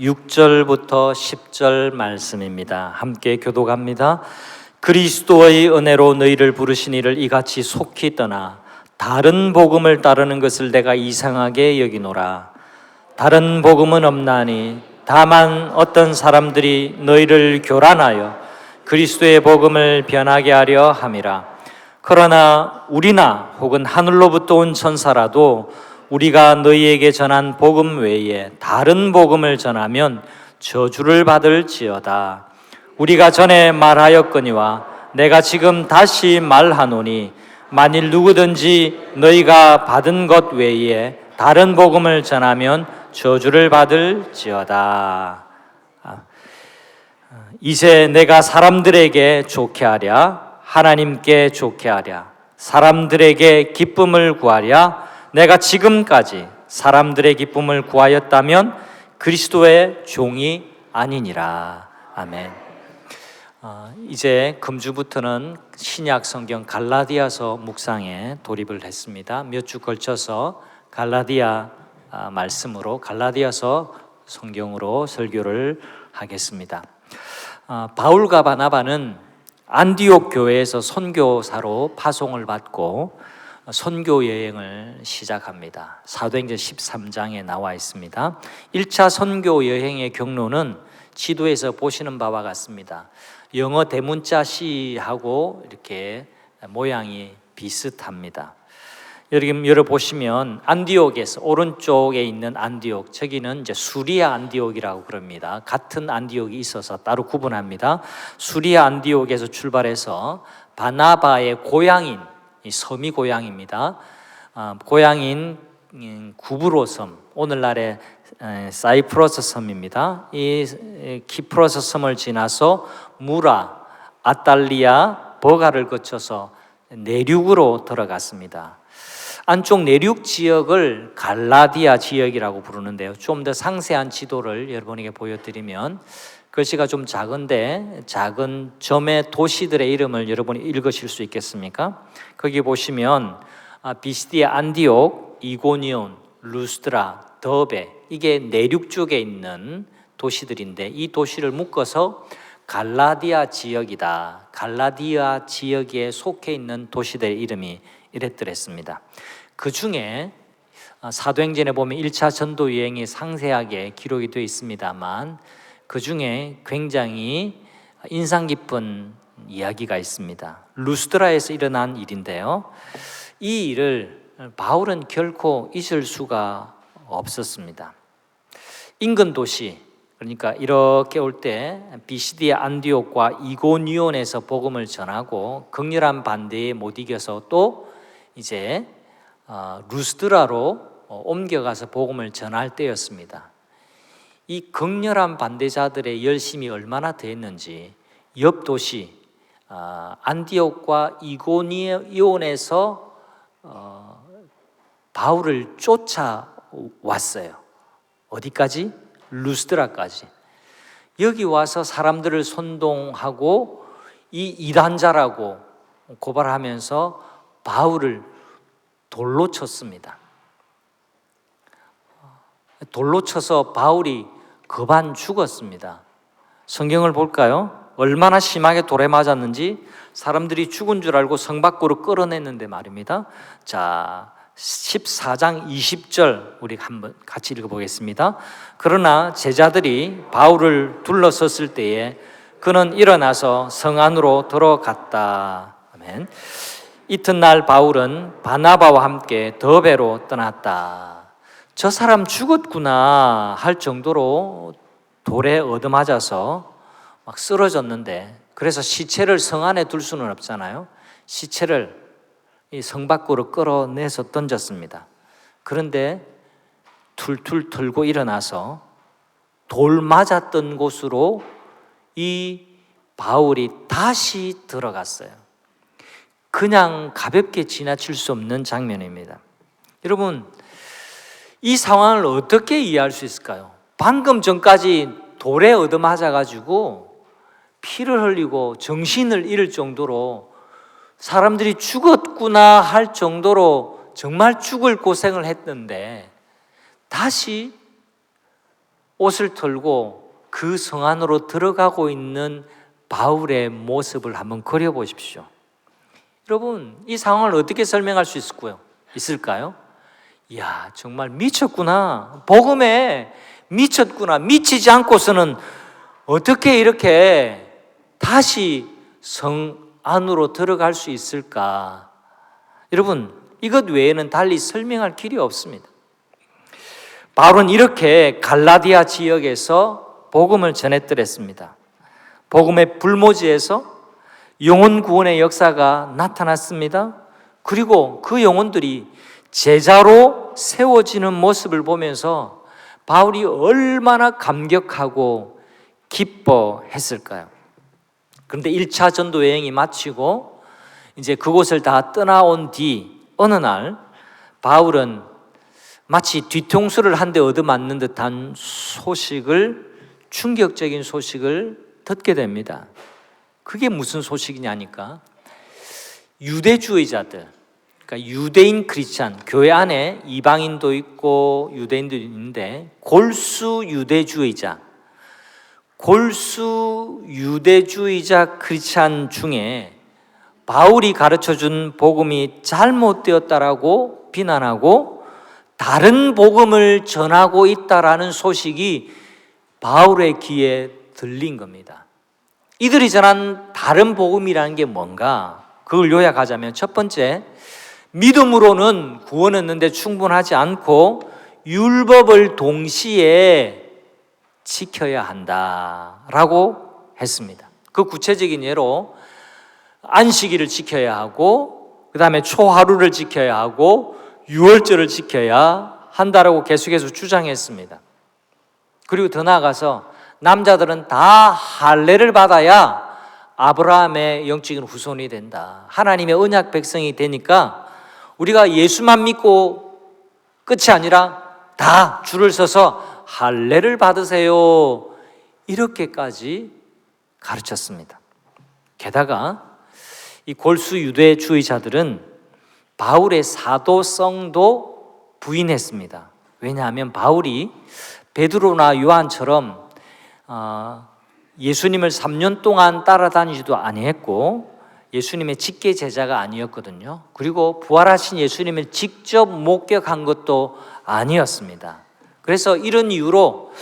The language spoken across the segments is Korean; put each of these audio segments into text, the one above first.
6절부터 10절 말씀입니다. 함께 교독합니다. 그리스도의 은혜로 너희를 부르신 이를 이같이 속히 떠나 다른 복음을 따르는 것을 내가 이상하게 여기노라. 다른 복음은 없나니 다만 어떤 사람들이 너희를 교란하여 그리스도의 복음을 변하게 하려 함이라. 그러나 우리나 혹은 하늘로부터 온 천사라도 우리가 너희에게 전한 복음 외에 다른 복음을 전하면 저주를 받을지어다. 우리가 전에 말하였거니와 내가 지금 다시 말하노니 만일 누구든지 너희가 받은 것 외에 다른 복음을 전하면 저주를 받을지어다. 이제 내가 사람들에게 좋게 하랴 하나님께 좋게 하랴 사람들에게 기쁨을 구하랴 내가 지금까지 사람들의 기쁨을 구하였다면 그리스도의 종이 아니니라. 아멘. 이제 금주부터는 신약 성경 갈라디아서 묵상에 돌입을 했습니다. 몇 주 걸쳐서 갈라디아 말씀으로 갈라디아서 성경으로 설교를 하겠습니다. 바울과 바나바는 안디옥 교회에서 선교사로 파송을 받고 선교 여행을 시작합니다. 사도행전 13장에 나와 있습니다. 1차 선교 여행의 경로는 지도에서 보시는 바와 같습니다. 영어 대문자 C하고 이렇게 모양이 비슷합니다. 여러분 보시면 안디옥에서 오른쪽에 있는 안디옥, 저기는 이제 수리아 안디옥이라고 그럽니다. 같은 안디옥이 있어서 따로 구분합니다. 수리아 안디옥에서 출발해서 바나바의 고향인 이 섬이 고향입니다. 고향인 구브로 섬, 오늘날의 사이프러스 섬입니다. 이 키프로스 섬을 지나서 무라, 아탈리아, 버가를 거쳐서 내륙으로 들어갔습니다. 안쪽 내륙 지역을 갈라디아 지역이라고 부르는데요. 좀 더 상세한 지도를 여러분에게 보여드리면 글씨가 좀 작은데 작은 점의 도시들의 이름을 여러분이 읽으실 수 있겠습니까? 거기 보시면 비시디아 안디옥, 이고니온, 루스드라, 더베, 이게 내륙 쪽에 있는 도시들인데 이 도시를 묶어서 갈라디아 지역이다. 갈라디아 지역에 속해 있는 도시들의 이름이 이랬더랬습니다. 그 중에 사도행전에 보면 1차 전도 여행이 상세하게 기록이 되어 있습니다만 그 중에 굉장히 인상 깊은 이야기가 있습니다. 루스드라에서 일어난 일인데요. 이 일을 바울은 결코 잊을 수가 없었습니다. 인근 도시, 그러니까 이렇게 올 때 비시디아 안디옥과 이고니온에서 복음을 전하고 극렬한 반대에 못 이겨서 또 이제 루스드라로 옮겨가서 복음을 전할 때였습니다. 이 극렬한 반대자들의 열심이 얼마나 됐는지 옆 도시 안디옥과 이고니온에서 바울을 쫓아왔어요. 어디까지? 루스드라까지. 여기 와서 사람들을 선동하고 이 이단자라고 고발하면서 바울을 돌로 쳤습니다. 돌로 쳐서 바울이 거반 죽었습니다. 성경을 볼까요? 얼마나 심하게 돌에 맞았는지 사람들이 죽은 줄 알고 성 밖으로 끌어냈는데 말입니다. 자, 14장 20절 우리 한번 같이 읽어보겠습니다. 그러나 제자들이 바울을 둘러섰을 때에 그는 일어나서 성 안으로 들어갔다. 아멘. 이튿날 바울은 바나바와 함께 더베로 떠났다. 저 사람 죽었구나 할 정도로 돌에 얻어맞아서 막 쓰러졌는데, 그래서 시체를 성 안에 둘 수는 없잖아요. 시체를 이 성 밖으로 끌어내서 던졌습니다. 그런데 툴툴 털고 일어나서 돌 맞았던 곳으로 이 바울이 다시 들어갔어요. 그냥 가볍게 지나칠 수 없는 장면입니다. 여러분, 이 상황을 어떻게 이해할 수 있을까요? 방금 전까지 돌에 얻어맞아가지고 피를 흘리고 정신을 잃을 정도로 사람들이 죽었구나 할 정도로 정말 죽을 고생을 했는데 다시 옷을 털고 그 성 안으로 들어가고 있는 바울의 모습을 한번 그려보십시오. 여러분, 이 상황을 어떻게 설명할 수 있을까요? 이야, 정말 미쳤구나. 복음에 미쳤구나. 미치지 않고서는 어떻게 이렇게 다시 성 안으로 들어갈 수 있을까? 여러분, 이것 외에는 달리 설명할 길이 없습니다. 바울은 이렇게 갈라디아 지역에서 복음을 전했더랬습니다. 복음의 불모지에서 영혼 구원의 역사가 나타났습니다. 그리고 그 영혼들이 제자로 세워지는 모습을 보면서 바울이 얼마나 감격하고 기뻐했을까요? 그런데 1차 전도 여행이 마치고 이제 그곳을 다 떠나온 뒤 어느 날 바울은 마치 뒤통수를 한 대 얻어맞는 듯한 충격적인 소식을 듣게 됩니다. 그게 무슨 소식이냐니까 유대주의자들, 그러니까 유대인 크리스찬, 교회 안에 이방인도 있고 유대인도 있는데 골수 유대주의자 크리스찬 중에 바울이 가르쳐준 복음이 잘못되었다라고 비난하고 다른 복음을 전하고 있다라는 소식이 바울의 귀에 들린 겁니다. 이들이 전한 다른 복음이라는 게 뭔가? 그걸 요약하자면 첫 번째, 믿음으로는 구원 얻는데 충분하지 않고 율법을 동시에 지켜야 한다라고 했습니다. 그 구체적인 예로 안식일을 지켜야 하고 그 다음에 초하루를 지켜야 하고 유월절을 지켜야 한다라고 계속해서 주장했습니다. 그리고 더 나아가서 남자들은 다 할례를 받아야 아브라함의 영적인 후손이 된다. 하나님의 언약 백성이 되니까 우리가 예수만 믿고 끝이 아니라 다 줄을 서서 할례를 받으세요. 이렇게까지 가르쳤습니다. 게다가 이 골수 유대주의자들은 바울의 사도성도 부인했습니다. 왜냐하면 바울이 베드로나 요한처럼 예수님을 3년 동안 따라다니지도 아니했고 예수님의 직계 제자가 아니었거든요. 그리고 부활하신 예수님을 직접 목격한 것도 아니었습니다. 그래서 이런 이유로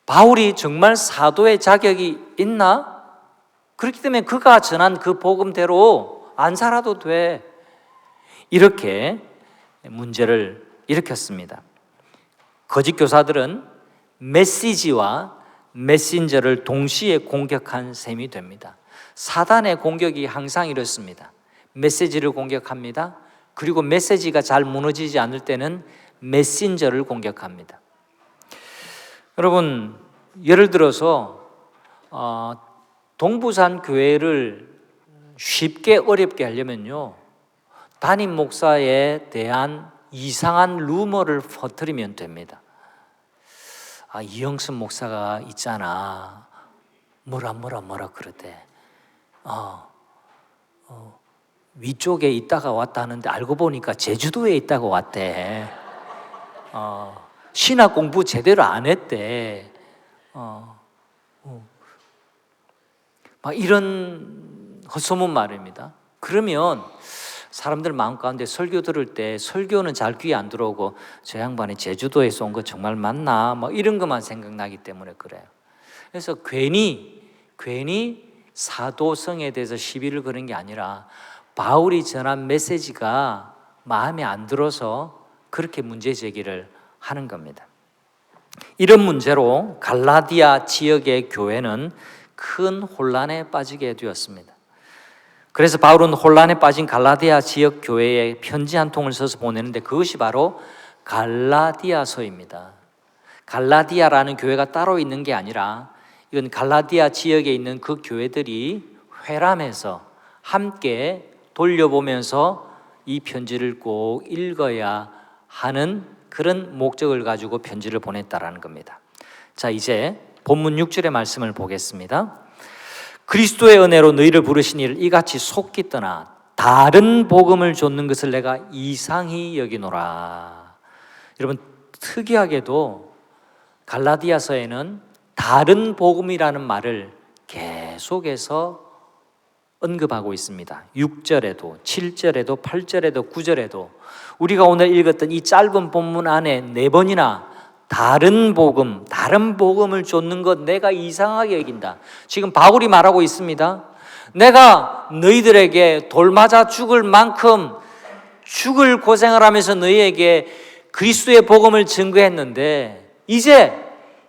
바울이 정말 사도의 자격이 있나? 그렇기 때문에 그가 전한 그 복음대로 안 살아도 돼. 이렇게 문제를 일으켰습니다. 거짓 교사들은 메시지와 메신저를 동시에 공격한 셈이 됩니다. 사단의 공격이 항상 이렇습니다. 메시지를 공격합니다. 그리고 메시지가 잘 무너지지 않을 때는 메신저를 공격합니다. 여러분, 예를 들어서 동부산 교회를 쉽게 어렵게 하려면요, 담임 목사에 대한 이상한 루머를 퍼뜨리면 됩니다. 이영선 목사가 있잖아, 뭐라 그러대. 위쪽에 있다가 왔다 하는데 알고 보니까 제주도에 있다가 왔대. 신학 공부 제대로 안 했대. 막 이런 헛소문 말입니다. 그러면 사람들 마음 가운데 설교 들을 때 설교는 잘 귀에 안 들어오고 저 양반이 제주도에서 온 거 정말 맞나? 뭐 이런 것만 생각나기 때문에 그래요. 그래서 괜히 사도성에 대해서 시비를 거는 게 아니라 바울이 전한 메시지가 마음에 안 들어서 그렇게 문제 제기를 하는 겁니다. 이런 문제로 갈라디아 지역의 교회는 큰 혼란에 빠지게 되었습니다. 그래서 바울은 혼란에 빠진 갈라디아 지역 교회에 편지 한 통을 써서 보내는데 그것이 바로 갈라디아서입니다. 갈라디아라는 교회가 따로 있는 게 아니라 이건 갈라디아 지역에 있는 그 교회들이 회람해서 함께 돌려보면서 이 편지를 꼭 읽어야 하는 그런 목적을 가지고 편지를 보냈다라는 겁니다. 자, 이제 본문 6절의 말씀을 보겠습니다. 그리스도의 은혜로 너희를 부르신 이를 이같이 속기 떠나 다른 복음을 좇는 것을 내가 이상히 여기노라. 여러분, 특이하게도 갈라디아서에는 다른 복음이라는 말을 계속해서 언급하고 있습니다. 6절에도 7절에도 8절에도 9절에도 우리가 오늘 읽었던 이 짧은 본문 안에 4번이나 다른 복음, 다른 복음을 쫓는 것 내가 이상하게 여긴다. 지금 바울이 말하고 있습니다. 내가 너희들에게 돌 맞아 죽을 만큼 죽을 고생을 하면서 너희에게 그리스도의 복음을 증거했는데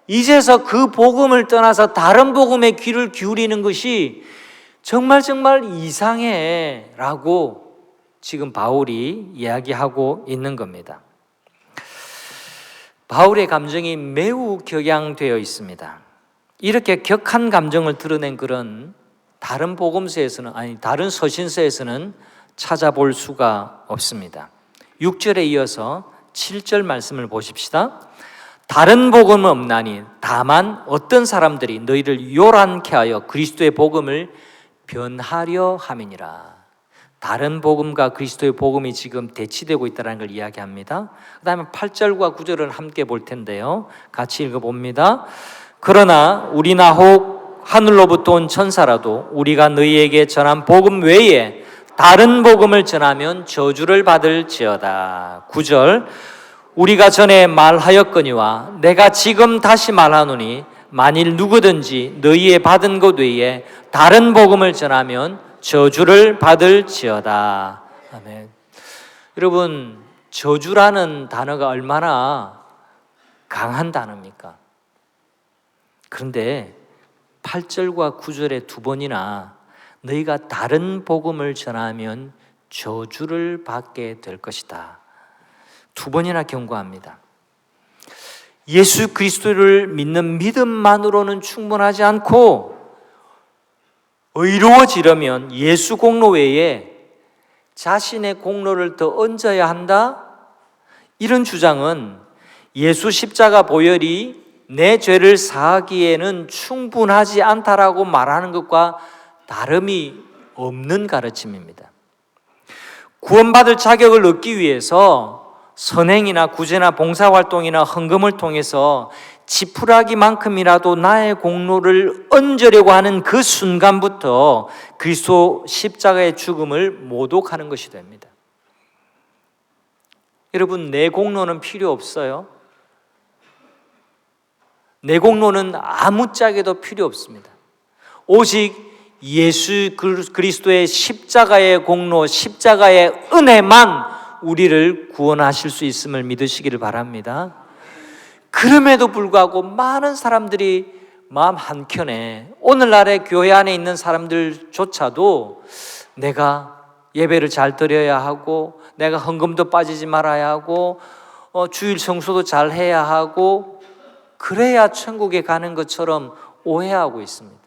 이제서 그 복음을 떠나서 다른 복음에 귀를 기울이는 것이 정말 이상해 라고 지금 바울이 이야기하고 있는 겁니다. 바울의 감정이 매우 격양되어 있습니다. 이렇게 격한 감정을 드러낸 글은 다른 복음서에서는 다른 서신서에서는 찾아볼 수가 없습니다. 6절에 이어서 7절 말씀을 보십시다. 다른 복음은 없나니 다만 어떤 사람들이 너희를 요란케 하여 그리스도의 복음을 변하려 함이니라. 다른 복음과 그리스도의 복음이 지금 대치되고 있다는 걸 이야기합니다. 그 다음에 8절과 9절을 함께 볼 텐데요. 같이 읽어봅니다. 그러나 우리나 혹 하늘로부터 온 천사라도 우리가 너희에게 전한 복음 외에 다른 복음을 전하면 저주를 받을지어다. 9절 우리가 전에 말하였거니와 내가 지금 다시 말하노니 만일 누구든지 너희의 받은 것 외에 다른 복음을 전하면 저주를 받을지어다. 아멘. 여러분, 저주라는 단어가 얼마나 강한 단어입니까? 그런데 8절과 9절에 2번이나 너희가 다른 복음을 전하면 저주를 받게 될 것이다. 2번이나 경고합니다. 예수 그리스도를 믿는 믿음만으로는 충분하지 않고 의로워지려면 예수 공로 외에 자신의 공로를 더 얹어야 한다? 이런 주장은 예수 십자가 보혈이 내 죄를 사하기에는 충분하지 않다라고 말하는 것과 다름이 없는 가르침입니다. 구원받을 자격을 얻기 위해서 선행이나 구제나 봉사활동이나 헌금을 통해서 지푸라기만큼이라도 나의 공로를 얹으려고 하는 그 순간부터 그리스도 십자가의 죽음을 모독하는 것이 됩니다. 여러분, 내 공로는 필요 없어요. 내 공로는 아무짝에도 필요 없습니다. 오직 예수 그리스도의 십자가의 공로, 십자가의 은혜만 우리를 구원하실 수 있음을 믿으시기를 바랍니다. 그럼에도 불구하고 많은 사람들이 마음 한켠에 오늘날의 교회 안에 있는 사람들조차도 내가 예배를 잘 드려야 하고 내가 헌금도 빠지지 말아야 하고 주일 성수도 잘 해야 하고 그래야 천국에 가는 것처럼 오해하고 있습니다.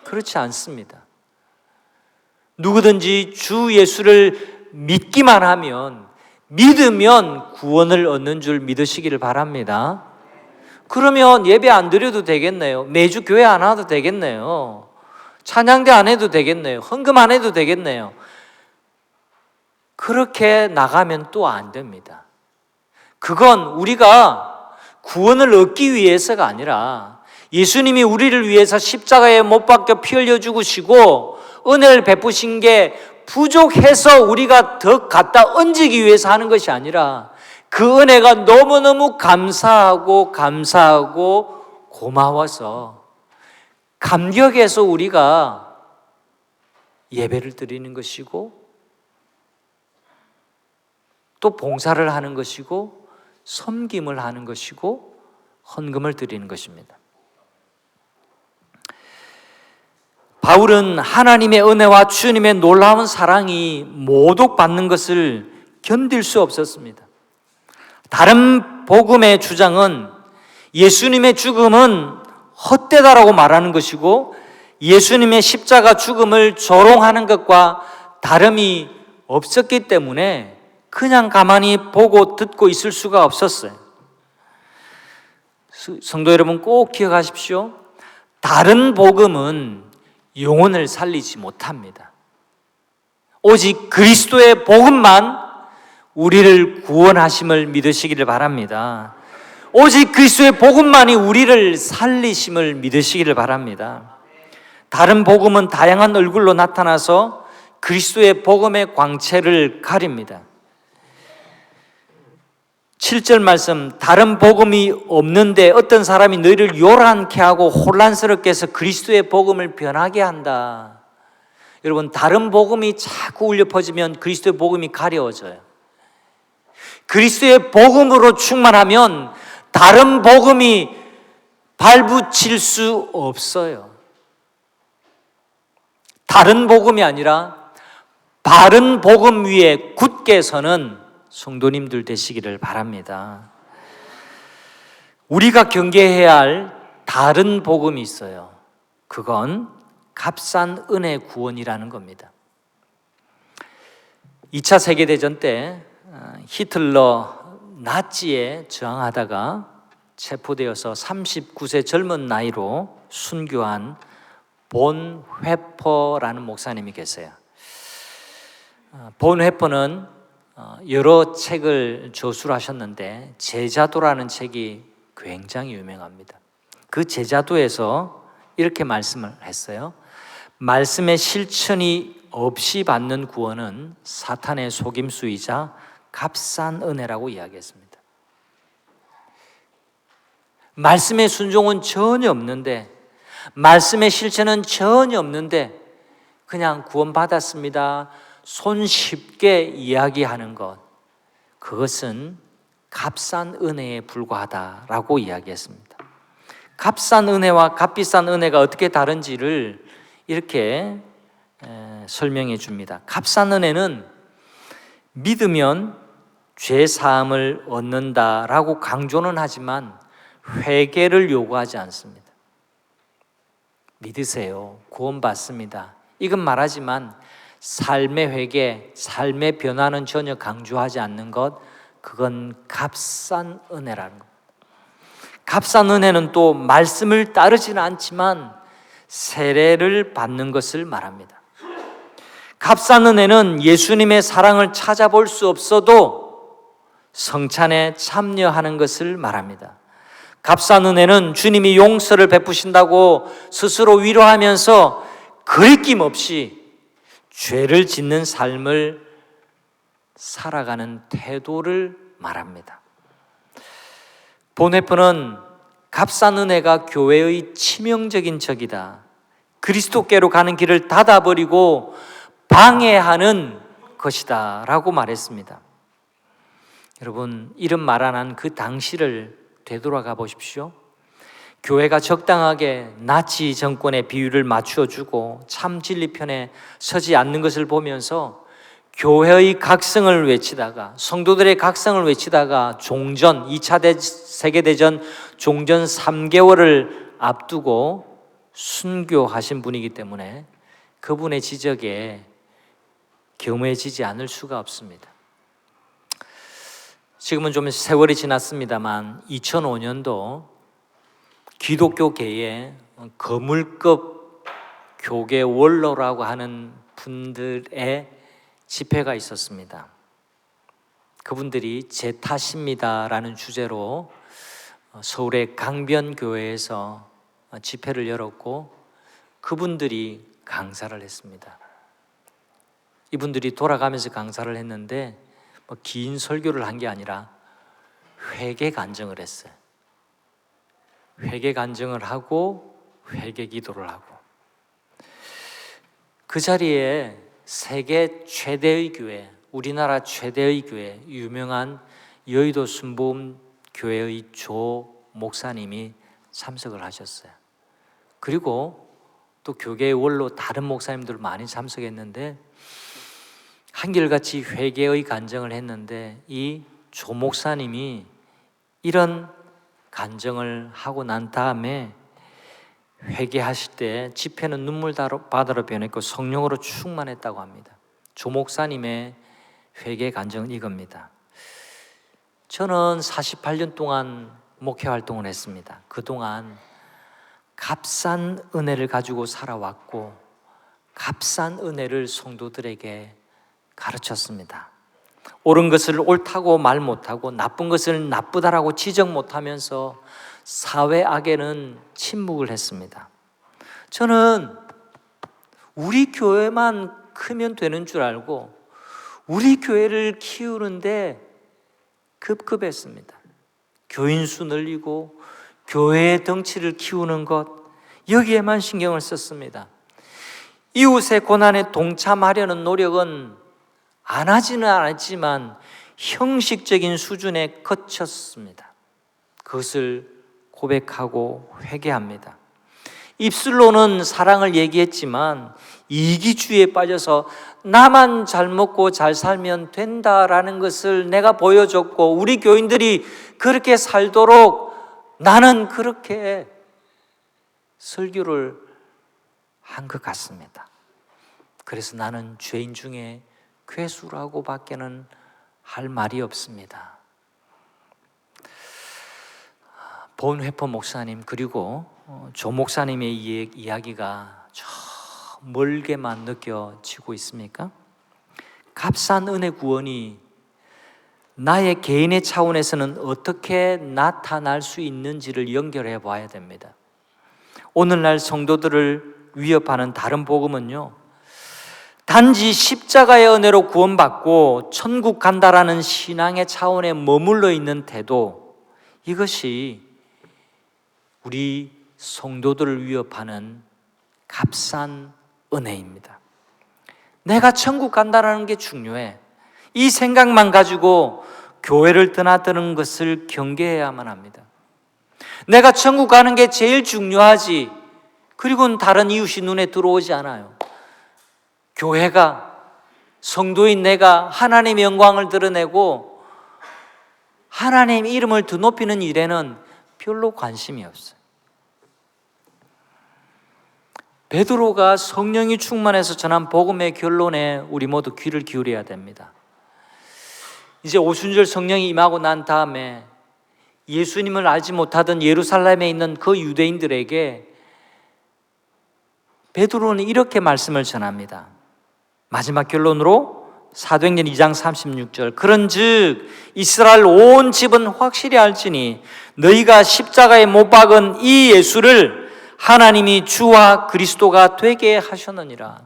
그렇지 않습니다. 누구든지 주 예수를 믿기만 하면, 믿으면 구원을 얻는 줄 믿으시기를 바랍니다. 그러면 예배 안 드려도 되겠네요. 매주 교회 안 와도 되겠네요. 찬양대 안 해도 되겠네요. 헌금 안 해도 되겠네요. 그렇게 나가면 또 안 됩니다. 그건 우리가 구원을 얻기 위해서가 아니라 예수님이 우리를 위해서 십자가에 못 박혀 피 흘려 죽으시고 은혜를 베푸신 게 부족해서 우리가 더 갖다 얹기 위해서 하는 것이 아니라 그 은혜가 너무너무 감사하고 고마워서 감격해서 우리가 예배를 드리는 것이고 또 봉사를 하는 것이고 섬김을 하는 것이고 헌금을 드리는 것입니다. 바울은 하나님의 은혜와 주님의 놀라운 사랑이 모독받는 것을 견딜 수 없었습니다. 다른 복음의 주장은 예수님의 죽음은 헛되다라고 말하는 것이고 예수님의 십자가 죽음을 조롱하는 것과 다름이 없었기 때문에 그냥 가만히 보고 듣고 있을 수가 없었어요. 성도 여러분 꼭 기억하십시오. 다른 복음은 영혼을 살리지 못합니다. 오직 그리스도의 복음만 우리를 구원하심을 믿으시기를 바랍니다. 오직 그리스도의 복음만이 우리를 살리심을 믿으시기를 바랍니다. 다른 복음은 다양한 얼굴로 나타나서 그리스도의 복음의 광채를 가립니다. 7절 말씀, 다른 복음이 없는데 어떤 사람이 너희를 요란케 하고 혼란스럽게 해서 그리스도의 복음을 변하게 한다. 여러분, 다른 복음이 자꾸 울려 퍼지면 그리스도의 복음이 가려워져요. 그리스도의 복음으로 충만하면 다른 복음이 발붙일 수 없어요. 다른 복음이 아니라 바른 복음 위에 굳게 서는 성도님들 되시기를 바랍니다. 우리가 경계해야 할 다른 복음이 있어요. 그건 값싼 은혜 구원이라는 겁니다. 2차 세계대전 때 히틀러 나치에 저항하다가 체포되어서 39세 젊은 나이로 순교한 본 회퍼라는 목사님이 계세요. 본 회퍼는 여러 책을 저술하셨는데 제자도라는 책이 굉장히 유명합니다. 그 제자도에서 이렇게 말씀을 했어요. 말씀의 실천이 없이 받는 구원은 사탄의 속임수이자 값싼 은혜라고 이야기했습니다. 말씀의 순종은 전혀 없는데, 말씀의 실천은 전혀 없는데 그냥 구원받았습니다, 손쉽게 이야기하는 것, 그것은 값싼 은혜에 불과하다라고 이야기했습니다. 값싼 은혜와 값비싼 은혜가 어떻게 다른지를 이렇게 설명해 줍니다. 값싼 은혜는 믿으면 죄 사함을 얻는다라고 강조는 하지만 회개를 요구하지 않습니다. 믿으세요, 구원받습니다, 이건 말하지만 삶의 회개, 삶의 변화는 전혀 강조하지 않는 것, 그건 값싼 은혜라는 것. 값싼 은혜는 또 말씀을 따르지는 않지만 세례를 받는 것을 말합니다. 값싼 은혜는 예수님의 사랑을 찾아볼 수 없어도 성찬에 참여하는 것을 말합니다. 값싼 은혜는 주님이 용서를 베푸신다고 스스로 위로하면서 거리낌 없이 죄를 짓는 삶을 살아가는 태도를 말합니다. 본회퍼는 값싼 은혜가 교회의 치명적인 적이다, 그리스도께로 가는 길을 닫아버리고 방해하는 것이다 라고 말했습니다. 여러분, 이런 말 안 한 그 당시를 되돌아가 보십시오. 교회가 적당하게 나치 정권의 비율을 맞추어주고 참 진리 편에 서지 않는 것을 보면서 교회의 각성을 외치다가, 성도들의 각성을 외치다가 종전, 2차 세계대전 종전 3개월을 앞두고 순교하신 분이기 때문에 그분의 지적에 겸해지지 않을 수가 없습니다. 지금은 좀 세월이 지났습니다만 2005년도 기독교계에 거물급 교계 원로라고 하는 분들의 집회가 있었습니다. 그분들이 제 탓입니다라는 주제로 서울의 강변교회에서 집회를 열었고 그분들이 강사를 했습니다. 이분들이 돌아가면서 강사를 했는데 긴 설교를 한 게 아니라 회개 간증을 했어요. 회개 간증을 하고 회개 기도를 하고, 그 자리에 세계 최대의 교회, 우리나라 최대의 교회, 유명한 여의도 순복음 교회의 조 목사님이 참석을 하셨어요. 그리고 또 교계의 원로 다른 목사님들 많이 참석했는데 한결같이 회개의 간증을 했는데 이 조 목사님이 이런 간증을 하고 난 다음에 회개하실 때 집회는 눈물바다로 변했고 성령으로 충만했다고 합니다. 조 목사님의 회개 간증은 이겁니다. 저는 48년 동안 목회 활동을 했습니다. 그동안 값싼 은혜를 가지고 살아왔고 값싼 은혜를 성도들에게 가르쳤습니다. 옳은 것을 옳다고 말 못하고 나쁜 것을 나쁘다라고 지적 못하면서 사회악에는 침묵을 했습니다. 저는 우리 교회만 크면 되는 줄 알고 우리 교회를 키우는데 급급했습니다. 교인 수 늘리고 교회의 덩치를 키우는 것, 여기에만 신경을 썼습니다. 이웃의 고난에 동참하려는 노력은 안 하지는 않았지만 형식적인 수준에 그쳤습니다. 그것을 고백하고 회개합니다. 입술로는 사랑을 얘기했지만 이기주의에 빠져서 나만 잘 먹고 잘 살면 된다라는 것을 내가 보여줬고 우리 교인들이 그렇게 살도록 나는 그렇게 설교를 한 것 같습니다. 그래서 나는 죄인 중에 괴수라고 밖에는 할 말이 없습니다. 본회포 목사님 그리고 조 목사님의 이야기가 저 멀게만 느껴지고 있습니까? 값싼 은혜 구원이 나의 개인의 차원에서는 어떻게 나타날 수 있는지를 연결해 봐야 됩니다. 오늘날 성도들을 위협하는 다른 복음은요, 단지 십자가의 은혜로 구원받고 천국 간다라는 신앙의 차원에 머물러 있는 태도, 이것이 우리 성도들을 위협하는 값싼 은혜입니다. 내가 천국 간다라는 게 중요해. 이 생각만 가지고 교회를 떠나드는 것을 경계해야만 합니다. 내가 천국 가는 게 제일 중요하지. 그리고는 다른 이웃이 눈에 들어오지 않아요. 교회가, 성도인 내가 하나님의 영광을 드러내고 하나님의 이름을 더 높이는 일에는 별로 관심이 없어요. 베드로가 성령이 충만해서 전한 복음의 결론에 우리 모두 귀를 기울여야 됩니다. 이제 오순절 성령이 임하고 난 다음에 예수님을 알지 못하던 예루살렘에 있는 그 유대인들에게 베드로는 이렇게 말씀을 전합니다. 마지막 결론으로 사도행전 2장 36절, 그런즉 이스라엘 온 집은 확실히 알지니 너희가 십자가에 못 박은 이 예수를 하나님이 주와 그리스도가 되게 하셨느니라.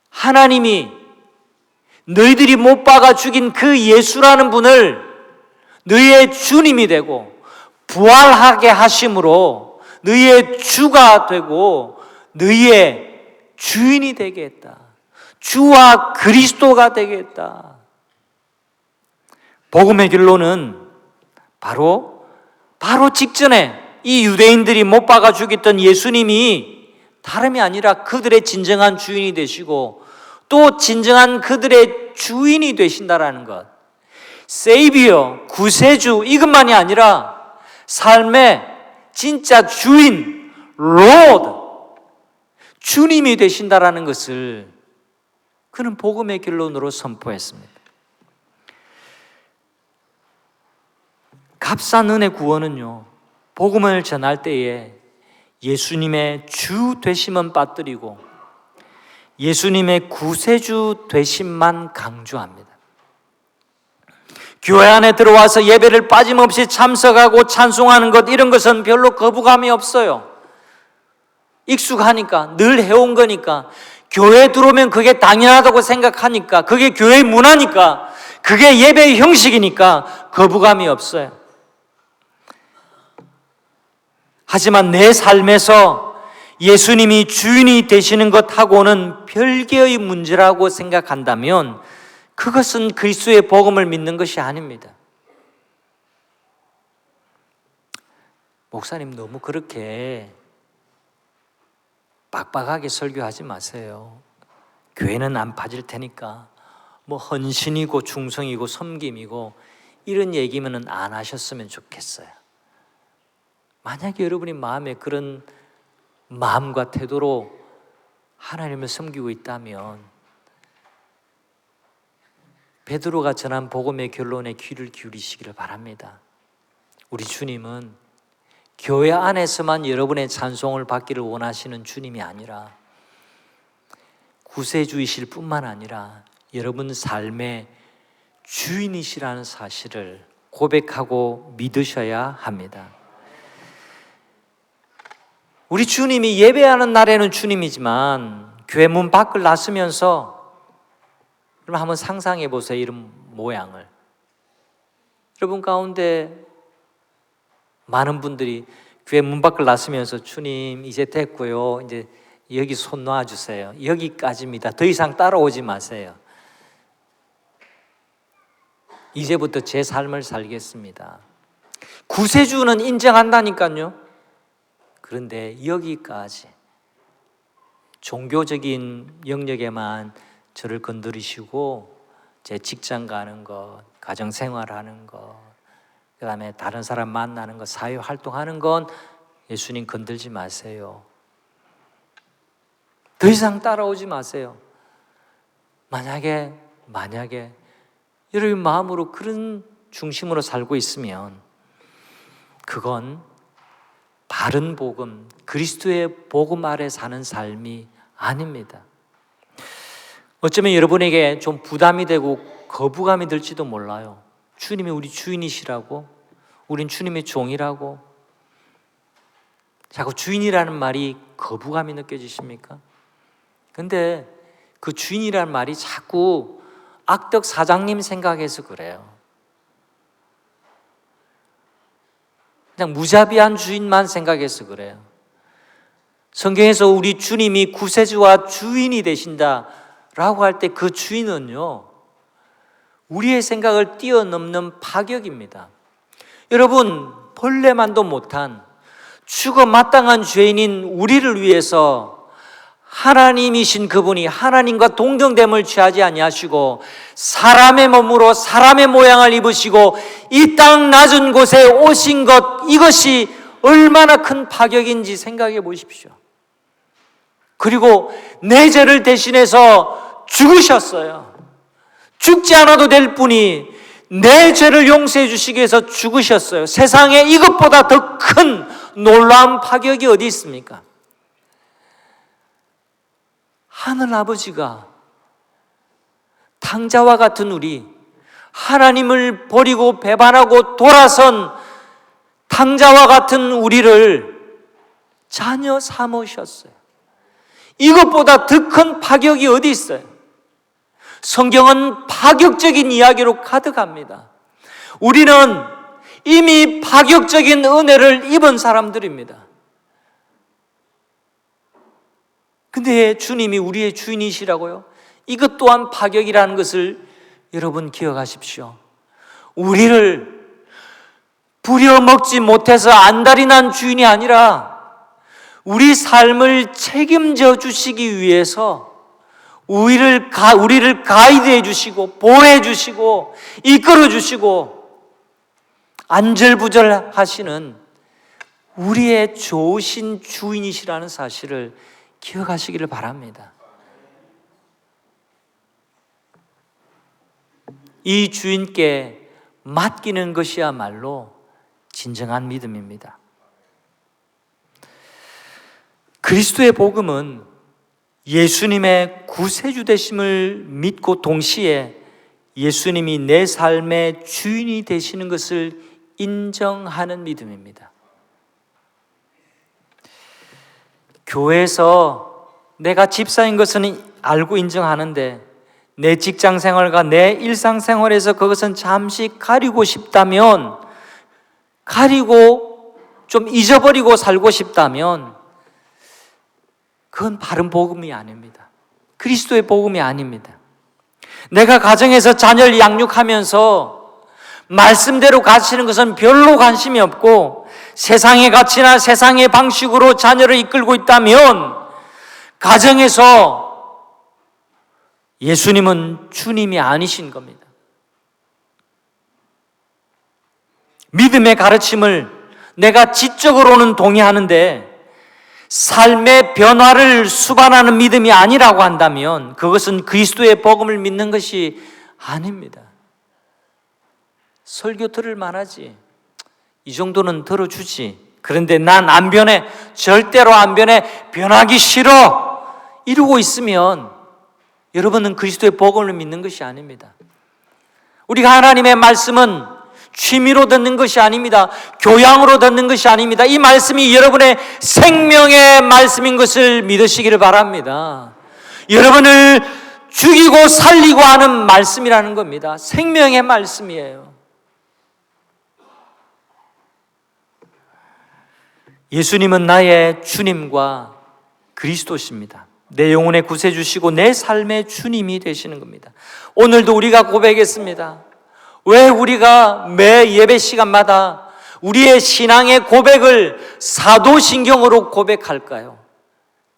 하나님이 너희들이 못 박아 죽인 그 예수라는 분을 너희의 주님이 되고 부활하게 하심으로 너희의 주가 되고 너희의 주인이 되게 했다. 주와 그리스도가 되게 했다. 복음의 결론은 바로 직전에 이 유대인들이 못 박아 죽였던 예수님이 다름이 아니라 그들의 진정한 주인이 되시고 또 진정한 그들의 주인이 되신다라는 것. 세이비어, 구세주, 이것만이 아니라 삶의 진짜 주인, 로드, 주님이 되신다라는 것을 그는 복음의 결론으로 선포했습니다. 값싼 은혜 구원은요, 복음을 전할 때에 예수님의 주 되심은 빠뜨리고 예수님의 구세주 되심만 강조합니다. 교회 안에 들어와서 예배를 빠짐없이 참석하고 찬송하는 것, 이런 것은 별로 거부감이 없어요. 익숙하니까, 늘 해온 거니까, 교회에 들어오면 그게 당연하다고 생각하니까, 그게 교회의 문화니까, 그게 예배의 형식이니까 거부감이 없어요. 하지만 내 삶에서 예수님이 주인이 되시는 것하고는 별개의 문제라고 생각한다면 그것은 그리스도의 복음을 믿는 것이 아닙니다. 목사님, 너무 그렇게 빡빡하게 설교하지 마세요. 교회는 안 빠질 테니까 뭐 헌신이고 충성이고 섬김이고 이런 얘기면은 안 하셨으면 좋겠어요. 만약에 여러분이 마음에 그런 마음과 태도로 하나님을 섬기고 있다면 베드로가 전한 복음의 결론에 귀를 기울이시기를 바랍니다. 우리 주님은 교회 안에서만 여러분의 찬송을 받기를 원하시는 주님이 아니라 구세주이실 뿐만 아니라 여러분 삶의 주인이시라는 사실을 고백하고 믿으셔야 합니다. 우리 주님이 예배하는 날에는 주님이지만 교회 문 밖을 나서면서, 그럼 한번 상상해 보세요. 이런 모양을. 여러분 가운데 많은 분들이 교회 문 밖을 나서면서 주님 이제 됐고요, 이제 여기 손 놔주세요, 여기까지입니다, 더 이상 따라오지 마세요, 이제부터 제 삶을 살겠습니다, 구세주는 인정한다니까요. 그런데 여기까지 종교적인 영역에만 저를 건드리시고 제 직장 가는 것, 가정생활하는 것, 그 다음에 다른 사람 만나는 것, 사회활동하는 건 예수님 건들지 마세요. 더 이상 따라오지 마세요. 만약에 여러분 마음으로 그런 중심으로 살고 있으면 그건 바른 복음, 그리스도의 복음 아래 사는 삶이 아닙니다. 어쩌면 여러분에게 좀 부담이 되고 거부감이 들지도 몰라요. 주님이 우리 주인이시라고, 우린 주님의 종이라고. 자꾸 주인이라는 말이 거부감이 느껴지십니까? 근데 그 주인이라는 말이 자꾸 악덕 사장님 생각해서 그래요. 그냥 무자비한 주인만 생각해서 그래요. 성경에서 우리 주님이 구세주와 주인이 되신다라고 할 때 그 주인은요, 우리의 생각을 뛰어넘는 파격입니다. 여러분, 벌레만도 못한 죽어 마땅한 죄인인 우리를 위해서 하나님이신 그분이 하나님과 동등됨을 취하지 아니하시고 사람의 몸으로 사람의 모양을 입으시고 이 땅 낮은 곳에 오신 것, 이것이 얼마나 큰 파격인지 생각해 보십시오. 그리고 내 죄를 대신해서 죽으셨어요. 죽지 않아도 될 분이 내 죄를 용서해 주시기 위해서 죽으셨어요. 세상에 이것보다 더 큰 놀라운 파격이 어디 있습니까? 하늘 아버지가 탕자와 같은 우리, 하나님을 버리고 배반하고 돌아선 탕자와 같은 우리를 자녀 삼으셨어요. 이것보다 더 큰 파격이 어디 있어요? 성경은 파격적인 이야기로 가득합니다. 우리는 이미 파격적인 은혜를 입은 사람들입니다. 근데 주님이 우리의 주인이시라고요? 이것 또한 파격이라는 것을 여러분 기억하십시오. 우리를 부려먹지 못해서 안달이 난 주인이 아니라 우리 삶을 책임져 주시기 위해서 우리를 가이드해 주시고 보호해 주시고 이끌어 주시고 안절부절하시는 우리의 좋으신 주인이시라는 사실을 기억하시기를 바랍니다. 이 주인께 맡기는 것이야말로 진정한 믿음입니다. 그리스도의 복음은 예수님의 구세주 되심을 믿고 동시에 예수님이 내 삶의 주인이 되시는 것을 인정하는 믿음입니다. 교회에서 내가 집사인 것은 알고 인정하는데 내 직장 생활과 내 일상 생활에서 그것은 잠시 가리고 싶다면, 가리고 좀 잊어버리고 살고 싶다면 그건 바른 복음이 아닙니다. 그리스도의 복음이 아닙니다. 내가 가정에서 자녀를 양육하면서 말씀대로 가르치는 것은 별로 관심이 없고 세상의 가치나 세상의 방식으로 자녀를 이끌고 있다면 가정에서 예수님은 주님이 아니신 겁니다. 믿음의 가르침을 내가 지적으로는 동의하는데 삶의 변화를 수반하는 믿음이 아니라고 한다면 그것은 그리스도의 복음을 믿는 것이 아닙니다. 설교 들을 만하지, 이 정도는 들어주지, 그런데 난 안 변해, 절대로 안 변해, 변하기 싫어, 이러고 있으면 여러분은 그리스도의 복음을 믿는 것이 아닙니다. 우리가 하나님의 말씀은 취미로 듣는 것이 아닙니다. 교양으로 듣는 것이 아닙니다. 이 말씀이 여러분의 생명의 말씀인 것을 믿으시기를 바랍니다. 여러분을 죽이고 살리고 하는 말씀이라는 겁니다. 생명의 말씀이에요. 예수님은 나의 주님과 그리스도십니다. 내 영혼의 구세주시고 내 삶의 주님이 되시는 겁니다. 오늘도 우리가 고백했습니다. 왜 우리가 매 예배 시간마다 우리의 신앙의 고백을 사도신경으로 고백할까요?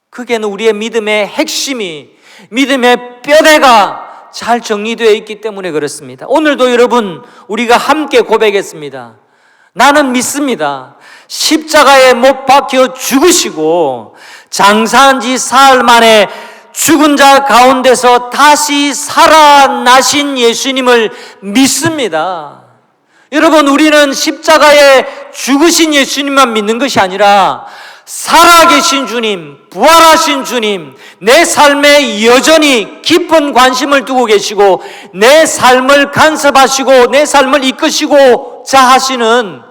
그게는 우리의 믿음의 핵심이, 믿음의 뼈대가 잘 정리되어 있기 때문에 그렇습니다. 오늘도 여러분, 우리가 함께 고백했습니다. 나는 믿습니다. 십자가에 못 박혀 죽으시고 장사한 지 사흘 만에 죽은 자 가운데서 다시 살아나신 예수님을 믿습니다. 여러분, 우리는 십자가에 죽으신 예수님만 믿는 것이 아니라 살아계신 주님, 부활하신 주님, 내 삶에 여전히 깊은 관심을 두고 계시고 내 삶을 간섭하시고 내 삶을 이끄시고자 하시는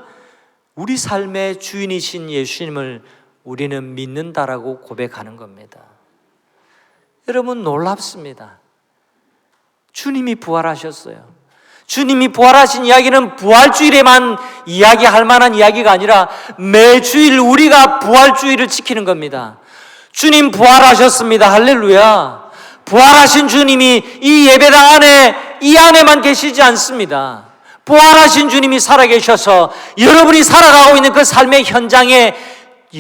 우리 삶의 주인이신 예수님을 우리는 믿는다라고 고백하는 겁니다. 여러분, 놀랍습니다. 주님이 부활하셨어요. 주님이 부활하신 이야기는 부활주일에만 이야기할 만한 이야기가 아니라 매주일 우리가 부활주일을 지키는 겁니다. 주님 부활하셨습니다. 할렐루야. 부활하신 주님이 이 예배당 안에, 이 안에만 계시지 않습니다. 부활하신 주님이 살아계셔서 여러분이 살아가고 있는 그 삶의 현장에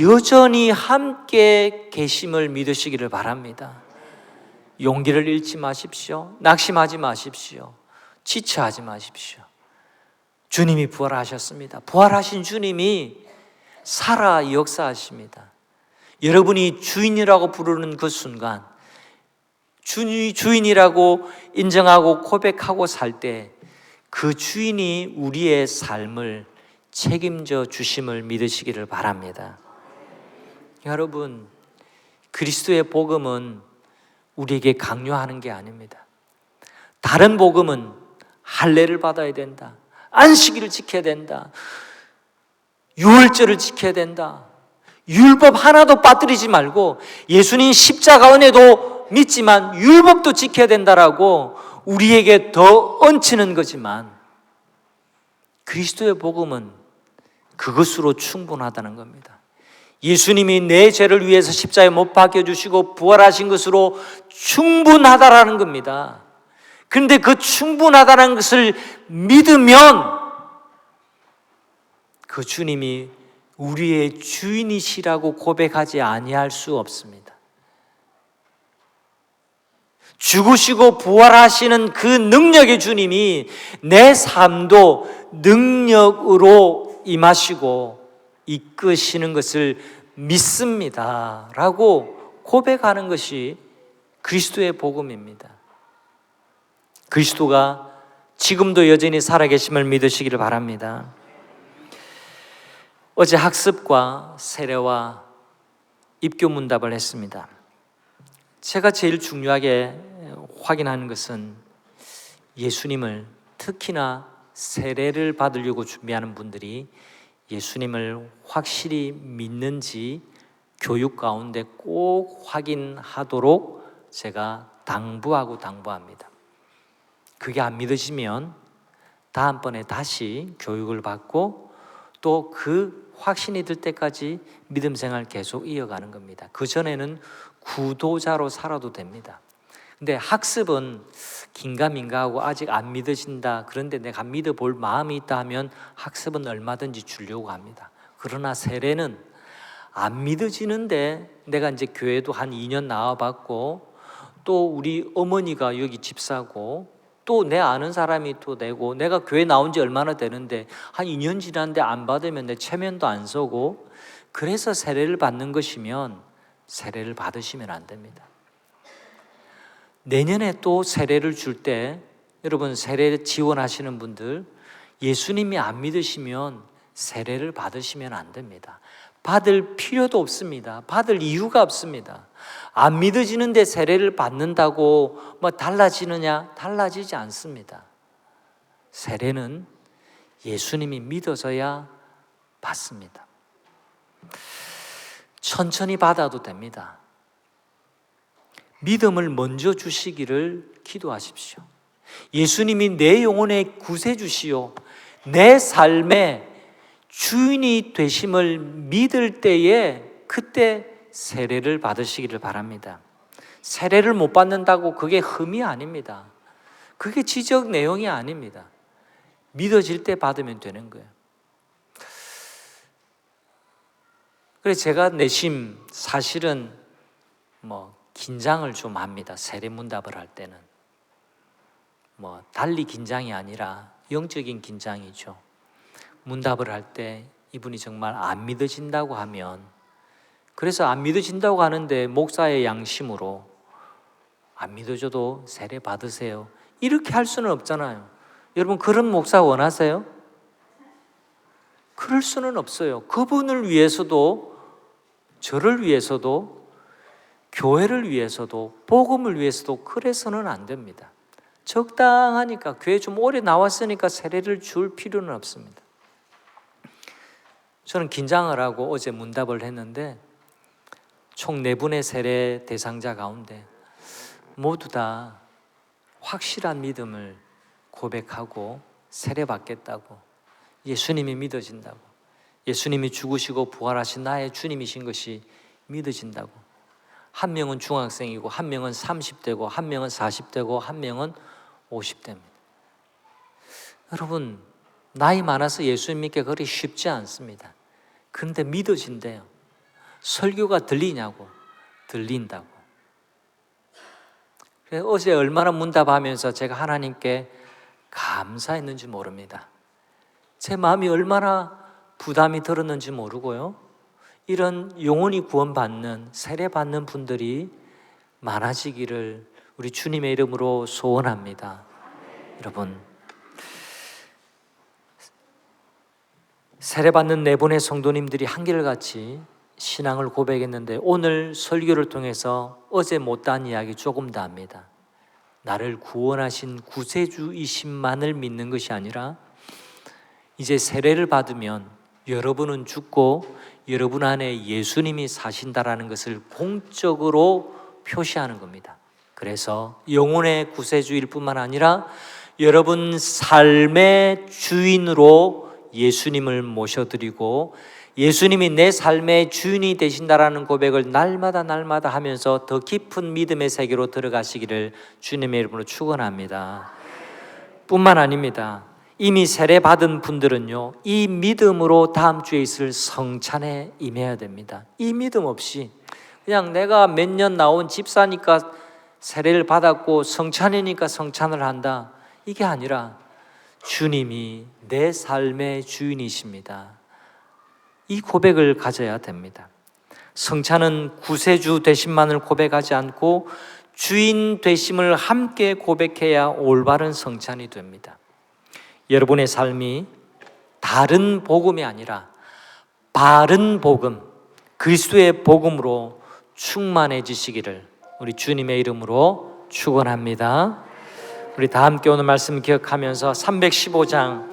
여전히 함께 계심을 믿으시기를 바랍니다. 용기를 잃지 마십시오. 낙심하지 마십시오. 지체하지 마십시오. 주님이 부활하셨습니다. 부활하신 주님이 살아 역사하십니다. 여러분이 주인이라고 부르는 그 순간, 주인이라고 인정하고 고백하고 살 때 그 주인이 우리의 삶을 책임져 주심을 믿으시기를 바랍니다. 여러분, 그리스도의 복음은 우리에게 강요하는 게 아닙니다. 다른 복음은 할례를 받아야 된다, 안식일을 지켜야 된다, 유월절을 지켜야 된다, 율법 하나도 빠뜨리지 말고 예수님 십자가 은혜도 믿지만 율법도 지켜야 된다라고 우리에게 더 얹히는 거지만 그리스도의 복음은 그것으로 충분하다는 겁니다. 예수님이 내 죄를 위해서 십자가에 못 박혀주시고 부활하신 것으로 충분하다라는 겁니다. 그런데 그 충분하다는 것을 믿으면 그 주님이 우리의 주인이시라고 고백하지 아니할 수 없습니다. 죽으시고 부활하시는 그 능력의 주님이 내 삶도 능력으로 임하시고 이끄시는 것을 믿습니다 라고 고백하는 것이 그리스도의 복음입니다. 그리스도가 지금도 여전히 살아계심을 믿으시기를 바랍니다. 어제 학습과 세례와 입교문답을 했습니다. 제가 제일 중요하게 확인하는 것은 예수님을, 특히나 세례를 받으려고 준비하는 분들이 예수님을 확실히 믿는지 교육 가운데 꼭 확인하도록 제가 당부합니다. 그게 안 믿으시면 다음번에 다시 교육을 받고 또 그 확신이 들 때까지 믿음 생활 계속 이어가는 겁니다. 그전에는 구도자로 살아도 됩니다. 근데 학습은 긴가민가하고 아직 안 믿어진다, 그런데 내가 믿어볼 마음이 있다 하면 학습은 얼마든지 주려고 합니다. 그러나 세례는 안 믿어지는데 내가 이제 교회도 한 2년 나와봤고 또 우리 어머니가 여기 집사고 또 내 아는 사람이 또 내고 내가 교회 나온 지 얼마나 되는데 한 2년 지났는데 안 받으면 내 체면도 안 서고, 그래서 세례를 받는 것이면 세례를 받으시면 안 됩니다. 내년에 또 세례를 줄 때 여러분, 세례 지원하시는 분들 예수님이 안 믿으시면 세례를 받으시면 안 됩니다. 받을 필요도 없습니다. 받을 이유가 없습니다. 안 믿어지는데 세례를 받는다고 뭐 달라지느냐? 달라지지 않습니다. 세례는 예수님이 믿어져야 받습니다. 천천히 받아도 됩니다. 믿음을 먼저 주시기를 기도하십시오. 예수님이 내 영혼의 구세주시요 내 삶의 주인이 되심을 믿을 때에 그때 세례를 받으시기를 바랍니다. 세례를 못 받는다고 그게 흠이 아닙니다. 그게 지적 내용이 아닙니다. 믿어질 때 받으면 되는 거예요. 그래서 제가 내심 사실은 긴장을 좀 합니다. 세례 문답을 할 때는 달리 긴장이 아니라 영적인 긴장이죠. 문답을 할 때 이분이 정말 안 믿어진다고 하면, 그래서 안 믿어진다고 하는데 목사의 양심으로 안 믿어져도 세례 받으세요 이렇게 할 수는 없잖아요. 여러분, 그런 목사 원하세요? 그럴 수는 없어요. 그분을 위해서도, 저를 위해서도, 교회를 위해서도, 복음을 위해서도 그래서는 안 됩니다. 적당하니까, 교회 좀 오래 나왔으니까 세례를 줄 필요는 없습니다. 저는 긴장을 하고 어제 문답을 했는데 총 4분의 세례 대상자 가운데 모두 다 확실한 믿음을 고백하고 세례 받겠다고, 예수님이 믿어진다고, 예수님이 죽으시고 부활하신 나의 주님이신 것이 믿어진다고. 한 명은 중학생이고, 한 명은 30대고, 한 명은 40대고, 한 명은 50대입니다. 여러분, 나이 많아서 예수님 믿기 그리 쉽지 않습니다. 그런데 믿어진대요. 설교가 들리냐고. 들린다고. 그래서 어제 얼마나 문답하면서 제가 하나님께 감사했는지 모릅니다. 제 마음이 얼마나 부담이 들었는지 모르고요. 이런 영혼이 구원받는, 세례받는 분들이 많아지기를 우리 주님의 이름으로 소원합니다. 여러분, 세례받는 4분의 성도님들이 한결같이 신앙을 고백했는데 오늘 설교를 통해서 어제 못한 이야기 조금 더 합니다. 나를 구원하신 구세주이심만을 믿는 것이 아니라 이제 세례를 받으면 여러분은 죽고 여러분 안에 예수님이 사신다라는 것을 공적으로 표시하는 겁니다. 그래서 영혼의 구세주일 뿐만 아니라 여러분 삶의 주인으로 예수님을 모셔드리고 예수님이 내 삶의 주인이 되신다라는 고백을 날마다 하면서 더 깊은 믿음의 세계로 들어가시기를 주님의 이름으로 축원합니다. 뿐만 아닙니다. 이미 세례 받은 분들은요, 이 믿음으로 다음 주에 있을 성찬에 임해야 됩니다. 이 믿음 없이 그냥 내가 몇 년 나온 집사니까 세례를 받았고 성찬이니까 성찬을 한다, 이게 아니라 주님이 내 삶의 주인이십니다. 이 고백을 가져야 됩니다. 성찬은 구세주 되심만을 고백하지 않고 주인 되심을 함께 고백해야 올바른 성찬이 됩니다. 여러분의 삶이 다른 복음이 아니라 바른 복음, 그리스도의 복음으로 충만해지시기를 우리 주님의 이름으로 축원합니다. 우리 다 함께 오늘 말씀 기억하면서 315장